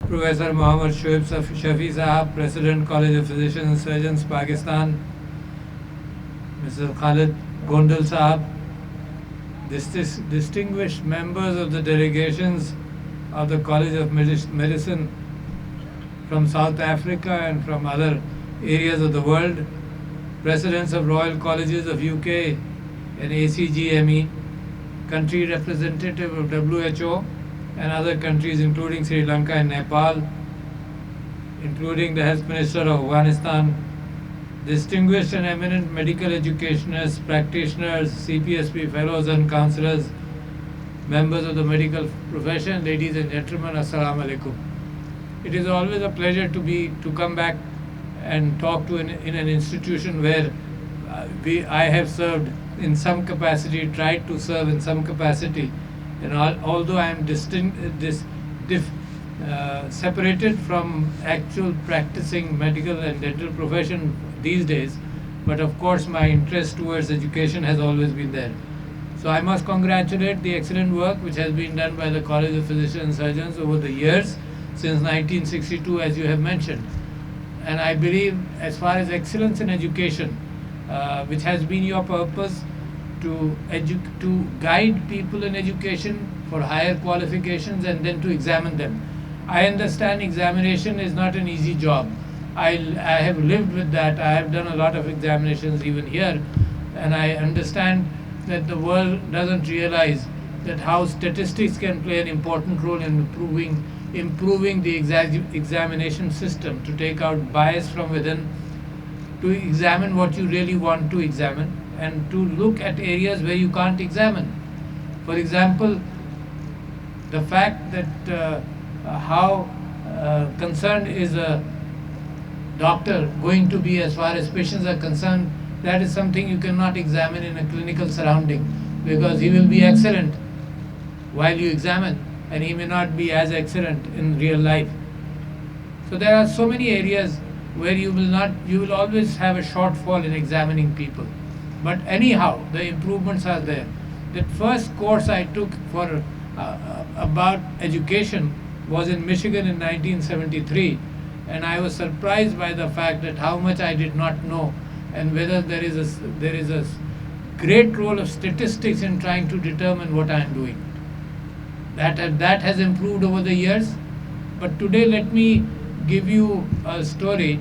Professor Mohammad Shoaib Shafi Sahab, President, College of Physicians and Surgeons, Pakistan, Mr. Khalid Gondal Sahab, distinguished members of the delegations of the College of Medicine from South Africa and from other areas of the world, presidents of Royal Colleges of UK and ACGME, country representative of WHO and other countries including Sri Lanka and Nepal, including the Health Minister of Afghanistan, distinguished and eminent medical educationists, practitioners, CPSP fellows and counselors, members of the medical profession, ladies and gentlemen, Assalamu alaikum. It is always a pleasure to come back and talk to in an institution where I have served in some capacity, tried to serve in some capacity, and although I am separated from actual practicing medical and dental profession these days, but of course my interest towards education has always been there. So I must congratulate the excellent work which has been done by the College of Physicians and Surgeons over the years, since 1962 as you have mentioned. And I believe as far as excellence in education, which has been your purpose, to guide people in education for higher qualifications and then to examine them. I understand examination is not an easy job. I have lived with that. I have done a lot of examinations even here, and I understand that the world doesn't realize that how statistics can play an important role in improving the examination system, to take out bias from within, to examine what you really want to examine, and to look at areas where you can't examine. For example, the fact that how concerned is a doctor going to be as far as patients are concerned, that is something you cannot examine in a clinical surrounding, because he will be excellent while you examine and he may not be as excellent in real life. So there are so many areas where you will always have a shortfall in examining people. But anyhow, the improvements are there. The first course I took for about education was in Michigan in 1973, and I was surprised by the fact that how much I did not know, and whether there is a great role of statistics in trying to determine what I am doing. That has improved over the years. But today let me give you a story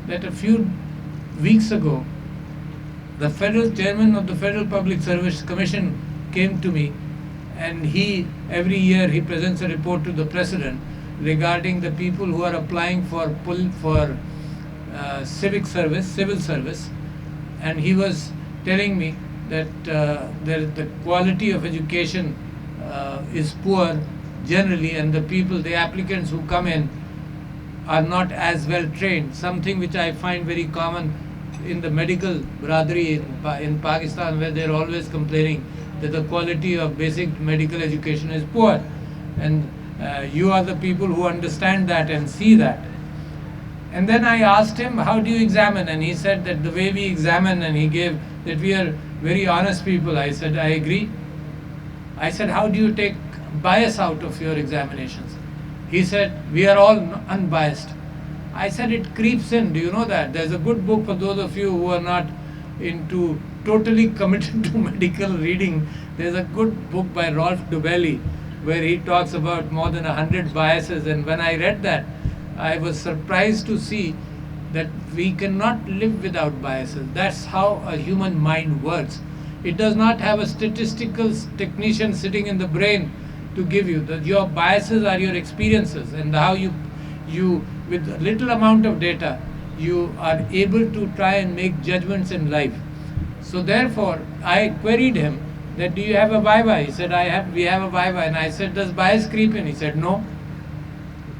that a few weeks ago, the federal chairman of the Federal Public Service Commission came to me, and every year he presents a report to the president regarding the people who are applying for civil service, and he was telling me that the quality of education is poor generally, and the applicants who come in are not as well trained, something which I find very common in the medical brotherhood in Pakistan, where they're always complaining that the quality of basic medical education is poor. And you are the people who understand that and see that. And then I asked him, how do you examine? And he said that the way we examine, and he gave that we are very honest people. I said, I agree. I said, how do you take bias out of your examinations? He said, we are all unbiased. I said, it creeps in. Do you know that? There's a good book for those of you who are not totally committed to medical reading. There's a good book by Rolf Dubelli where he talks about more than 100 biases. And when I read that, I was surprised to see that we cannot live without biases. That's how a human mind works. It does not have a statistical technician sitting in the brain to give you. Your biases are your experiences, and how you with a little amount of data, you are able to try and make judgments in life. So therefore, I queried him that, do you have a viva? He said, we have a viva. And I said, does bias creep in? He said, no.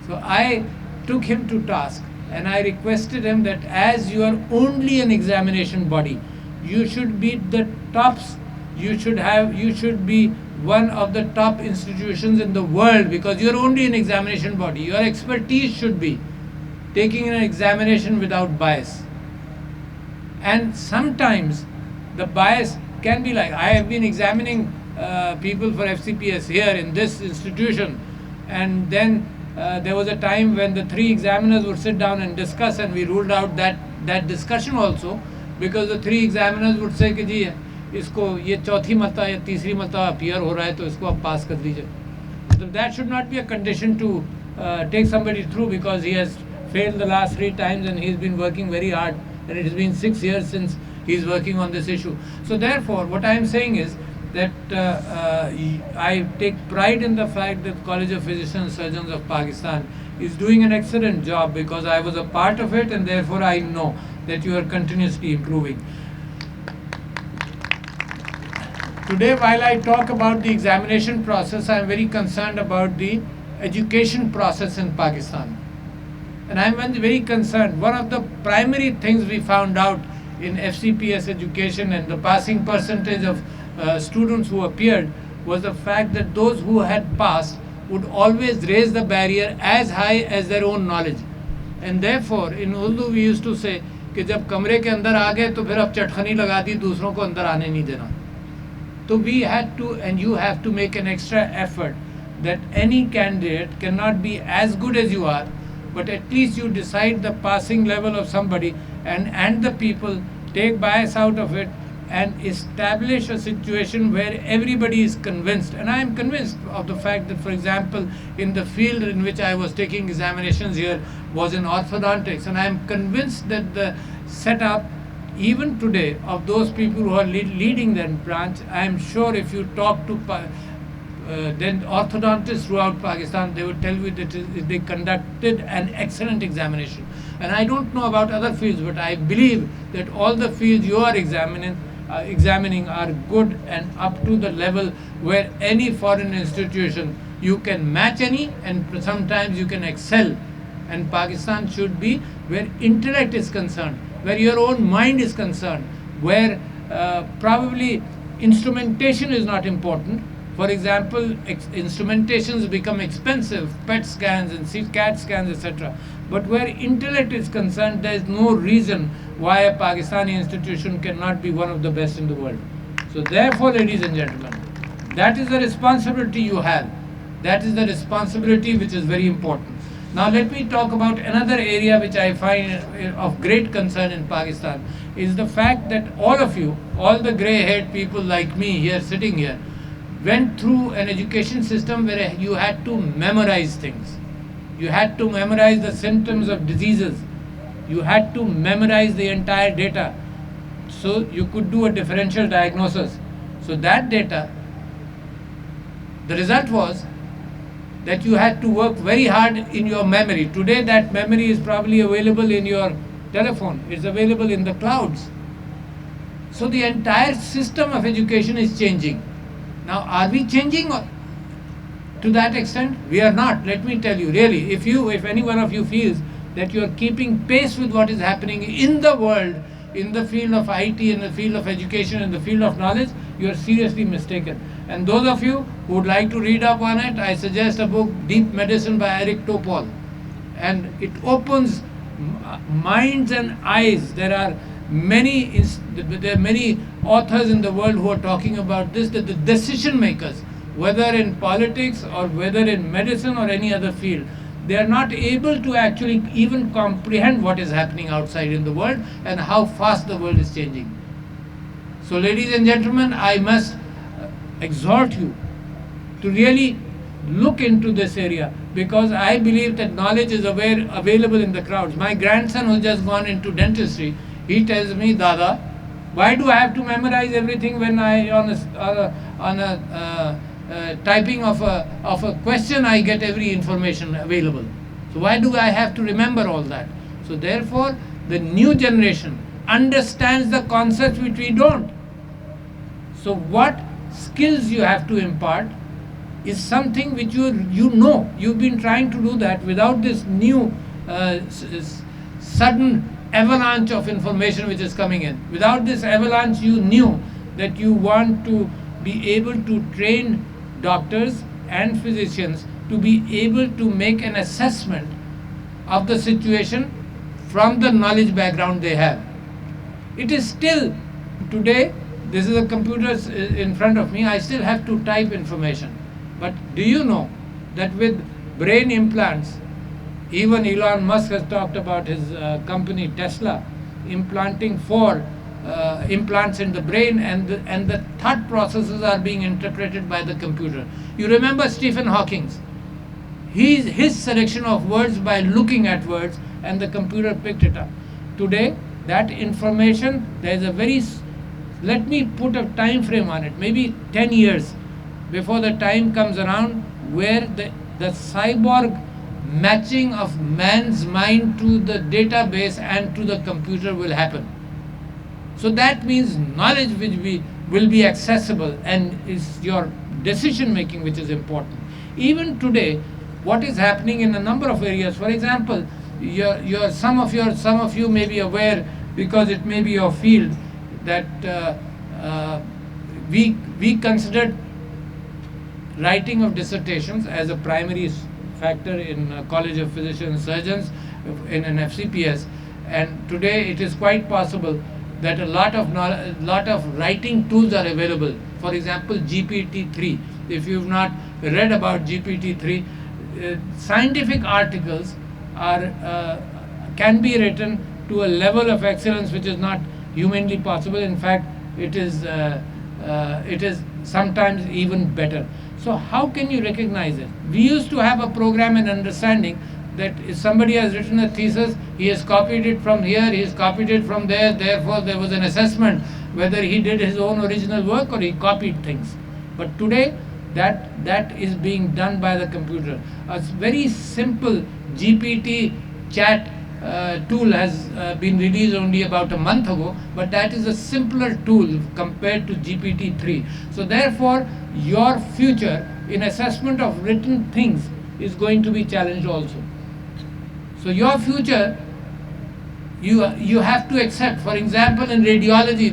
So I took him to task, and I requested him that as you are only an examination body, you should be the tops, you should be one of the top institutions in the world, because you're only an examination body. Your expertise should be taking an examination without bias. And sometimes the bias can be like, I have been examining people for FCPS here in this institution, and then there was a time when the three examiners would sit down and discuss, and we ruled out that discussion also, because the three examiners would say कि जी इसको ये चौथी मरतबा या तीसरी मरतबा appear हो रहा है तो इसको आप पास कर दीजिए. So that should not be a condition to take somebody through, because he has failed the last 3 times and he's been working very hard, and it has been 6 years since he's working on this issue. So therefore, what I am saying is that I take pride in the fact that College of Physicians and Surgeons of Pakistan is doing an excellent job, because I was a part of it, and therefore I know that you are continuously improving. Today, while I talk about the examination process, I am very concerned about the education process in Pakistan. And I am very concerned. One of the primary things we found out in FCPS education and the passing percentage of students who appeared was the fact that those who had passed would always raise the barrier as high as their own knowledge. And therefore, in Urdu we used to say कि जब कमरे के अंदर आ गए तो फिर अब चटखनी लगा दी, दूसरों को अंदर आने नहीं देना. So we had to, and you have to make an extra effort, that any candidate cannot be as good as you are, but at least you decide the passing level of somebody, and the people take bias out of it and establish a situation where everybody is convinced. And I am convinced of the fact that, for example, in the field in which I was taking examinations here was in orthodontics, and I am convinced that the setup even today of those people who are leading that branch, I am sure if you talk to then orthodontists throughout Pakistan, they would tell you that they conducted an excellent examination. And I don't know about other fields, but I believe that all the fields you are examining are good and up to the level where any foreign institution you can match any, and sometimes you can excel. And Pakistan should be where intellect is concerned, where your own mind is concerned, where probably instrumentation is not important. For example, instrumentations become expensive, PET scans and CAT scans, etc. But where intellect is concerned, there is no reason why a Pakistani institution cannot be one of the best in the world. So therefore, ladies and gentlemen, that is the responsibility you have. That is the responsibility which is very important. Now let me talk about another area which I find of great concern in Pakistan, is the fact that all of you, all the grey-haired people like me here, sitting here, went through an education system where you had to memorize things. You had to memorize the symptoms of diseases. You had to memorize the entire data so you could do a differential diagnosis. So that data, the result was that you had to work very hard in your memory. Today that memory is probably available in your telephone. It's available in the clouds. So the entire system of education is changing. Now, are we changing to that extent? We are not. Let me tell you, really, if any one of you feels that you are keeping pace with what is happening in the world, in the field of IT, in the field of education, in the field of knowledge, you are seriously mistaken. And those of you who would like to read up on it, I suggest a book, Deep Medicine by Eric Topol. And it opens minds and eyes. There are many authors in the world who are talking about this, that the decision makers, whether in politics or whether in medicine or any other field, they are not able to actually even comprehend what is happening outside in the world and how fast the world is changing. So ladies and gentlemen, I must exhort you to really look into this area, because I believe that knowledge is available in the crowds. My grandson, who just gone into dentistry, he tells me, Dada, why do I have to memorize everything when I on a typing of a question I get every information available? So why do I have to remember all that? So therefore, the new generation understands the concepts which we don't. So what skills you have to impart is something which you know. You've been trying to do that without this new sudden avalanche of information which is coming in. Without this avalanche, you knew that you want to be able to train doctors and physicians to be able to make an assessment of the situation from the knowledge background they have. It is still today, this is a computer in front of me, I still have to type information. But do you know that with brain implants. Even Elon Musk has talked about his company Tesla implanting four implants in the brain, and the thought processes are being interpreted by the computer. You remember Stephen Hawking's? His selection of words by looking at words, and the computer picked it up. Today, that information, there is a very, let me put a time frame on it, maybe 10 years before the time comes around where the cyborg matching of man's mind to the database and to the computer will happen. So that means knowledge will be accessible, and is your decision making which is important. Even today, what is happening in a number of areas, for example, some of you may be aware, because it may be your field, that we considered writing of dissertations as a primary factor in College of Physicians and Surgeons in an FCPS, and today it is quite possible that a lot of writing tools are available. For example, GPT-3. If you've not read about GPT-3, scientific articles can be written to a level of excellence which is not humanly possible. In fact, it is sometimes even better. So how can you recognize it? We used to have a program in understanding that if somebody has written a thesis, he has copied it from here, he has copied it from there, therefore there was an assessment whether he did his own original work or he copied things. But today, that is being done by the computer. A very simple GPT chat tool has been released only about a month ago, but that is a simpler tool compared to GPT-3. So therefore, your future in assessment of written things is going to be challenged also. So your future, you have to accept. For example, in radiology,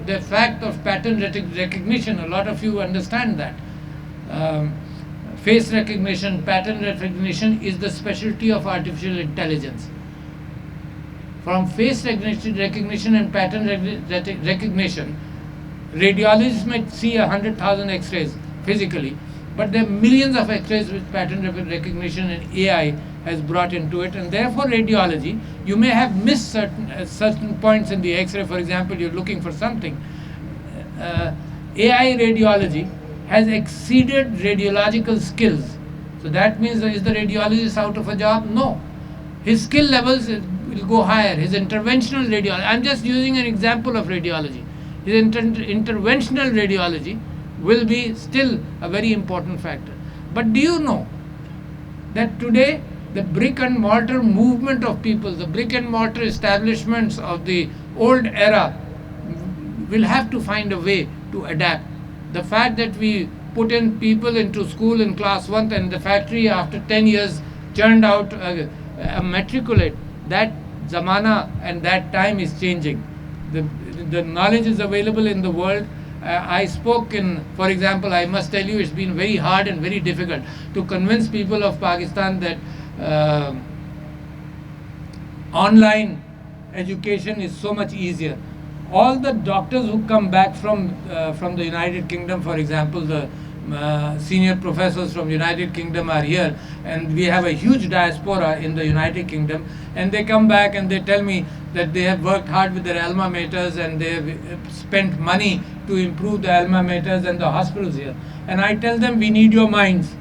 the fact of pattern recognition, a lot of you understand that. Face recognition, pattern recognition is the specialty of artificial intelligence. From face recognition and pattern recognition, radiologists might see 100,000 X-rays physically, but there are millions of X-rays which pattern recognition and AI has brought into it, and therefore radiology, you may have missed certain points in the X-ray. For example, you're looking for something. AI radiology has exceeded radiological skills. So that means, is the radiologist out of a job? No. His skill levels will go higher. His interventional radiology, I'm just using an example of radiology. His interventional radiology will be still a very important factor. But do you know that today the brick and mortar movement of people, the brick and mortar establishments of the old era will have to find a way to adapt. The fact that we put in people into school in class 1 and the factory after 10 years churned out a matriculate, that zamana and that time is changing. The knowledge is available in the world. I spoke in, for example, I must tell you, it's been very hard and very difficult to convince people of Pakistan that online education is so much easier. All the doctors who come back from the United Kingdom, for example, the senior professors from United Kingdom are here, and we have a huge diaspora in the United Kingdom, and they come back and they tell me that they have worked hard with their alma maters and they have spent money to improve the alma maters and the hospitals here. And I tell them, we need your minds,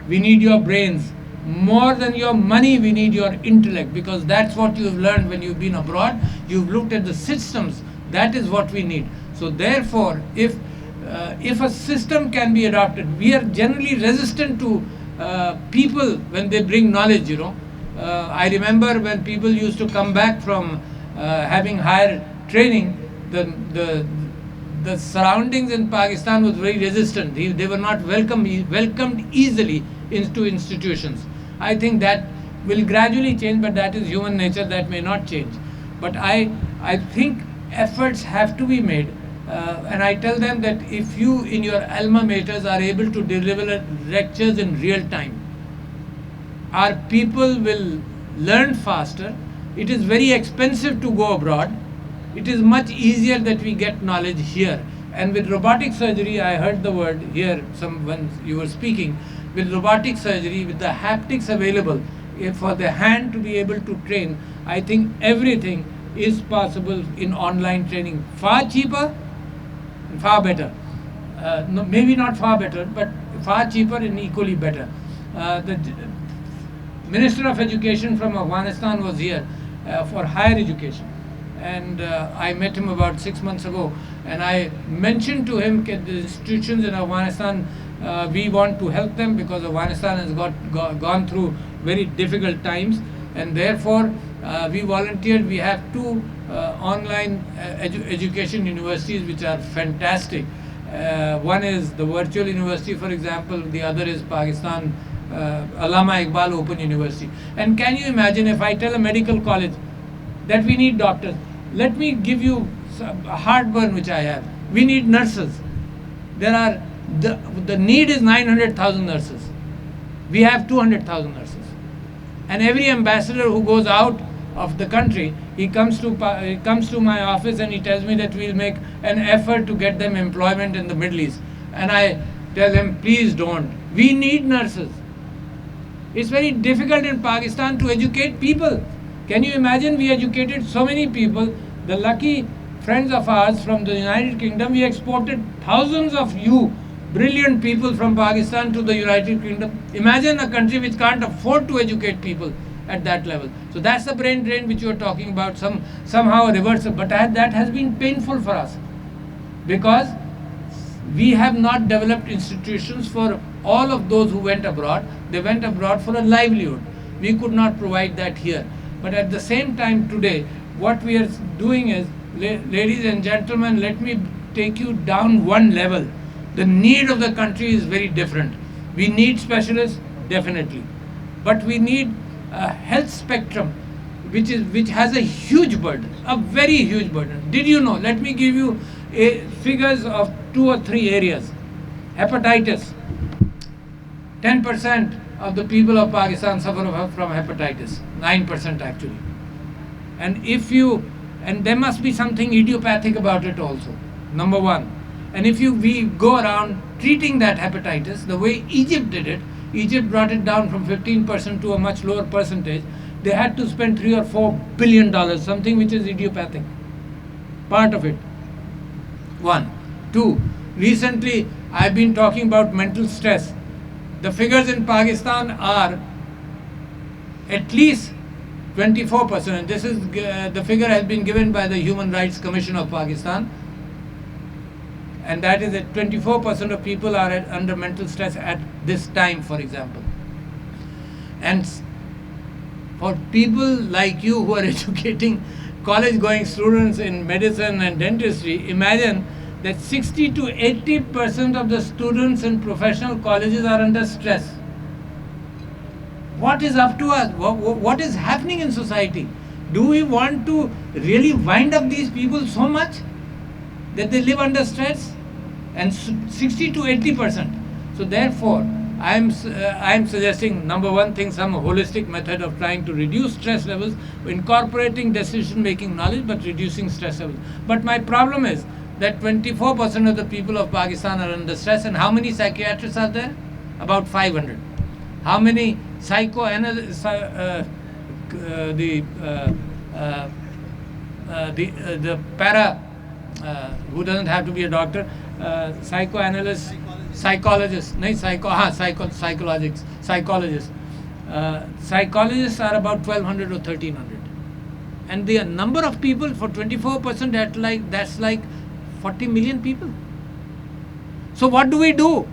we need your brains. More than your money, we need your intellect, because that's what you've learned when you've been abroad. You've looked at the systems. That is what we need. So therefore, if a system can be adopted, we are generally resistant to people when they bring knowledge, you know. I remember when people used to come back from having higher training, the surroundings in Pakistan was very resistant. They were not welcomed easily into institutions. I think that will gradually change, but that is human nature, that may not change. But I think efforts have to be made, and I tell them that if you in your alma maters are able to deliver lectures in real time, our people will learn faster. It is very expensive to go abroad. It is much easier that we get knowledge here. And with robotic surgery, I heard the word here when you were speaking, with robotic surgery, with the haptics available, for the hand to be able to train, I think everything is possible in online training. Far cheaper, far better. No, maybe not far better, but far cheaper and equally better. The Minister of Education from Afghanistan was here for higher education, and I met him about 6 months ago, and I mentioned to him that the institutions in Afghanistan, we want to help them because Afghanistan has gone through very difficult times, and therefore we volunteered. We have two online education universities which are fantastic. One is the virtual university, for example. The other is Pakistan Allama Iqbal Open University. And can you imagine if I tell a medical college that we need doctors? Let me give you a heartburn which I have. We need nurses. The need is 900,000 nurses. We have 200,000 nurses. And every ambassador who goes out of the country, he comes to my office and he tells me that we'll make an effort to get them employment in the Middle East. And I tell him, please don't. We need nurses. It's very difficult in Pakistan to educate people. Can you imagine? We educated so many people. The lucky friends of ours from the United Kingdom, we exported thousands of brilliant people from Pakistan to the United Kingdom. Imagine a country which can't afford to educate people at that level. So that's the brain drain which you are talking about, somehow a reversal. But that has been painful for us because we have not developed institutions for all of those who went abroad. They went abroad for a livelihood. We could not provide that here. But at the same time today, what we are doing is, ladies and gentlemen, let me take you down one level. The need of the country is very different. We need specialists, definitely. But we need a health spectrum which has a huge burden, a very huge burden. Did you know? Let me give you figures of 2 or 3 areas. Hepatitis. 10% of the people of Pakistan suffer from hepatitis. 9% actually. And there must be something idiopathic about it also. Number one. And we go around treating that hepatitis the way Egypt did it, Egypt brought it down from 15% to a much lower percentage. They had to spend $3 or $4 billion, something which is idiopathic. Part of it. 1. 2. Recently, I've been talking about mental stress. The figures in Pakistan are at least 24%. And this is the figure has been given by the Human Rights Commission of Pakistan. And that is that 24% of people are under mental stress at this time, for example. And for people like you who are educating college-going students in medicine and dentistry, imagine that 60 to 80% of the students in professional colleges are under stress. What is up to us? What is happening in society? Do we want to really wind up these people so much that they live under stress? And 60 to 80%. So therefore, I am suggesting, number one thing, some holistic method of trying to reduce stress levels, incorporating decision-making knowledge, but reducing stress levels. But my problem is that 24% of the people of Pakistan are under stress, and how many psychiatrists are there? About 500. How many psychoanalysts? The para, who doesn't have to be a doctor, psychoanalysts, psychologists, psychologists. Psychologists are about 1,200 or 1,300, and the number of people for 24% that's like 40 million people. So what do we do?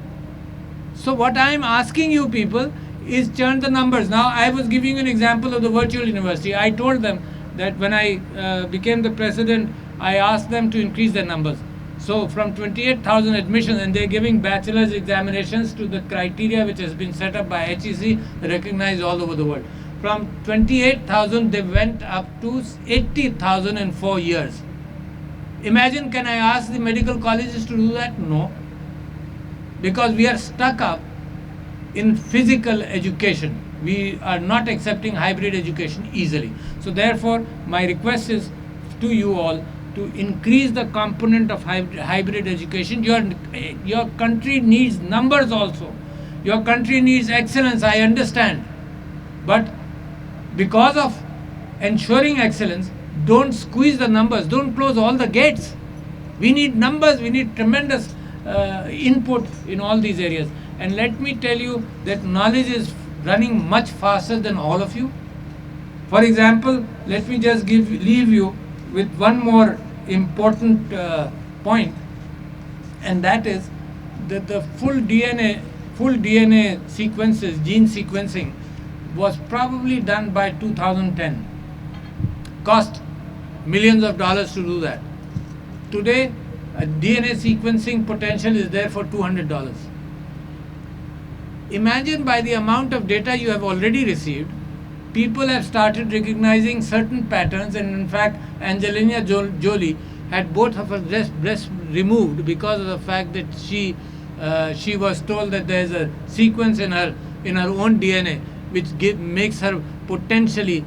So what I am asking you people is churn the numbers. Now I was giving you an example of the virtual university. I told them that when I became the president, I asked them to increase their numbers. So from 28,000 admissions, and they're giving bachelor's examinations to the criteria which has been set up by HEC, recognized all over the world. From 28,000, they went up to 80,000 in 4 years. Imagine, can I ask the medical colleges to do that? No. Because we are stuck up in physical education. We are not accepting hybrid education easily. So therefore, my request is to you all to increase the component of hybrid education. Your country needs numbers also. Your country needs excellence, I understand. But because of ensuring excellence, don't squeeze the numbers, don't close all the gates. We need numbers, we need tremendous input in all these areas. And let me tell you that knowledge is running much faster than all of you. For example, let me just leave you with one more important point, and that is that the full DNA sequences, gene sequencing, was probably done by 2010. Cost millions of dollars to do that. Today, a DNA sequencing potential is there for $200. Imagine, by the amount of data you have already received, people have started recognizing certain patterns, and in fact, Angelina Jolie had both of her breasts removed because of the fact that she was told that there is a sequence in her own DNA which makes her potentially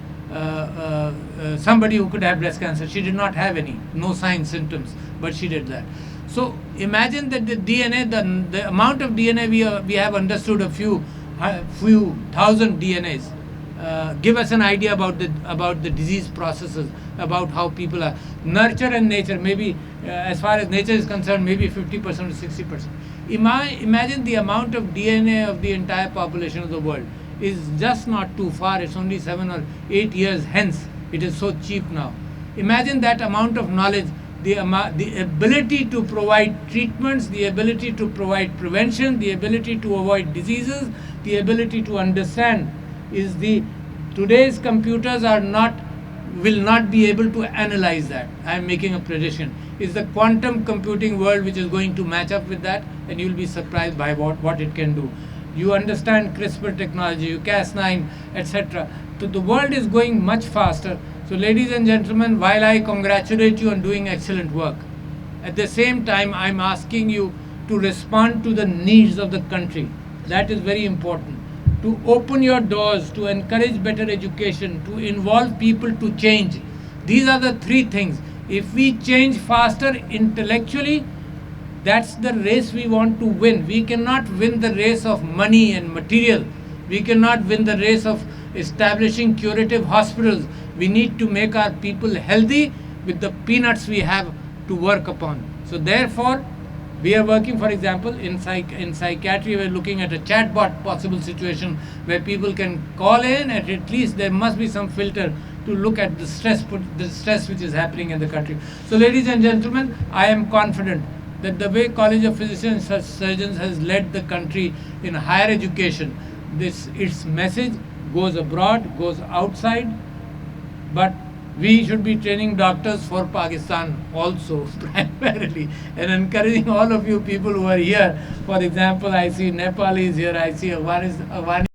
somebody who could have breast cancer. She did not have any, no signs, symptoms, but she did that. So imagine that the DNA, the amount of DNA we have understood, a few thousand DNAs, give us an idea about the disease processes, about how people are. Nurture and nature, maybe as far as nature is concerned, maybe 50% to 60%. Imagine the amount of DNA of the entire population of the world is just not too far. It's only 7 or 8 years hence. It is so cheap now. Imagine that amount of knowledge, the ability to provide treatments, the ability to provide prevention, the ability to avoid diseases, the ability to understand. Today's computers will not be able to analyze that. I am making a prediction. It's the quantum computing world which is going to match up with that, and you'll be surprised by what it can do. You understand CRISPR technology, Cas9, etc. So the world is going much faster. So ladies and gentlemen, while I congratulate you on doing excellent work, at the same time I'm asking you to respond to the needs of the country. That is very important. To open your doors, to encourage better education, to involve people to change. These are the three things. If we change faster intellectually, that's the race we want to win. We cannot win the race of money and material. We cannot win the race of establishing curative hospitals. We need to make our people healthy with the peanuts we have to work upon. So therefore, we are working, for example, in psychiatry, we are looking at a chatbot possible situation where people can call in, and at least there must be some filter to look at the stress which is happening in the country. So ladies and gentlemen, I am confident that the way College of Physicians and Surgeons has led the country in higher education, its message goes abroad, goes outside, but we should be training doctors for Pakistan also, primarily, and encouraging all of you people who are here. For example, I see Nepalis here, I see Afghanis